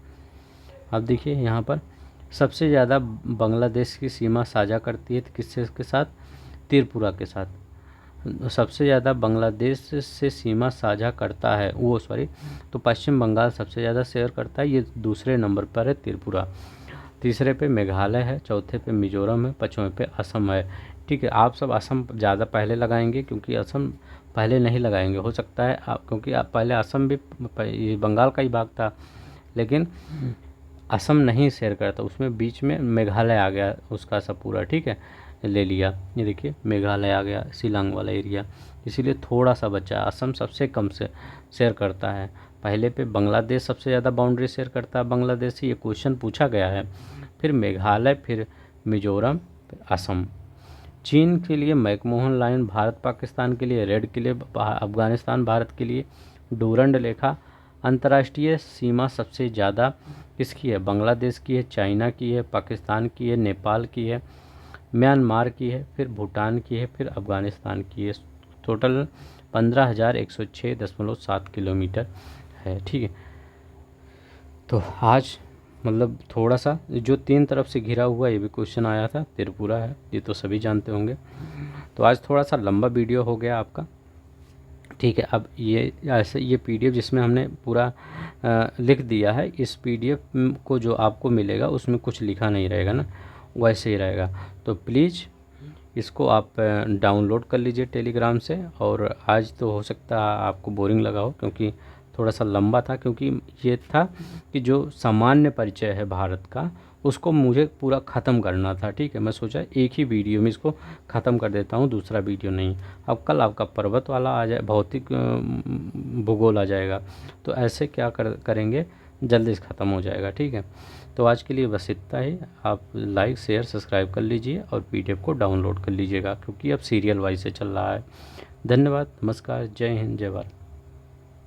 अब देखिए यहाँ पर सबसे ज़्यादा बांग्लादेश की सीमा साझा करती है तो किससे के साथ, त्रिपुरा के साथ। सबसे ज़्यादा बांग्लादेश से सीमा साझा करता है वो, सॉरी, तो पश्चिम बंगाल सबसे ज़्यादा शेयर करता है, ये दूसरे नंबर पर है त्रिपुरा, तीसरे पे मेघालय है, चौथे पे मिजोरम है, पाँचवें पे असम है, ठीक है। आप सब असम ज़्यादा पहले लगाएंगे क्योंकि असम पहले नहीं लगाएंगे, हो सकता है आप, क्योंकि आप पहले असम भी बंगाल का ही भाग था, लेकिन असम नहीं शेयर करता, उसमें बीच में मेघालय आ गया उसका सब पूरा, ठीक है, ले लिया। ये देखिए मेघालय आ गया, शिलांग वाला एरिया, इसीलिए थोड़ा सा बचा। असम सबसे कम से शेयर करता है, पहले पे बांग्लादेश सबसे ज़्यादा बाउंड्री शेयर करता है, बांग्लादेश से ये क्वेश्चन पूछा गया है, फिर मेघालय, फिर मिजोरम, फिर असम। चीन के लिए मैकमोहन लाइन, भारत पाकिस्तान के लिए रेड क्लिफ, अफगानिस्तान भारत के लिए डूरंड लेखा। अंतर्राष्ट्रीय सीमा सबसे ज़्यादा किसकी है, बांग्लादेश की है, चाइना की है, पाकिस्तान की है, नेपाल की है, म्यांमार की है, फिर भूटान की है, फिर अफ़गानिस्तान की है। टोटल 15,106.7 किलोमीटर है, ठीक है। तो आज मतलब थोड़ा सा जो तीन तरफ से घिरा हुआ ये भी क्वेश्चन आया था, त्रिपुरा है, ये तो सभी जानते होंगे। तो आज थोड़ा सा लंबा वीडियो हो गया आपका, ठीक है। अब ये ऐसे ये पीडीएफ जिसमें हमने पूरा लिख दिया है, इस पीडीएफ को जो आपको मिलेगा उसमें कुछ लिखा नहीं रहेगा ना, वैसे ही रहेगा। तो प्लीज़ इसको आप डाउनलोड कर लीजिए टेलीग्राम से। और आज तो हो सकता है आपको बोरिंग लगा हो क्योंकि थोड़ा सा लंबा था, क्योंकि ये था कि जो सामान्य परिचय है भारत का उसको मुझे पूरा ख़त्म करना था, ठीक है। मैं सोचा एक ही वीडियो में इसको ख़त्म कर देता हूँ, दूसरा वीडियो नहीं। अब कल आपका पर्वत वाला आ जाए, भौतिक भूगोल आ जाएगा, तो ऐसे क्या करेंगे, जल्दी से ख़त्म हो जाएगा, ठीक है। तो आज के लिए बस इतना ही। आप लाइक, शेयर, सब्सक्राइब कर लीजिए और पीडीएफ को डाउनलोड कर लीजिएगा, क्योंकि अब सीरियल वाइज से चल रहा है। धन्यवाद, नमस्कार, जय हिंद, जय भारत।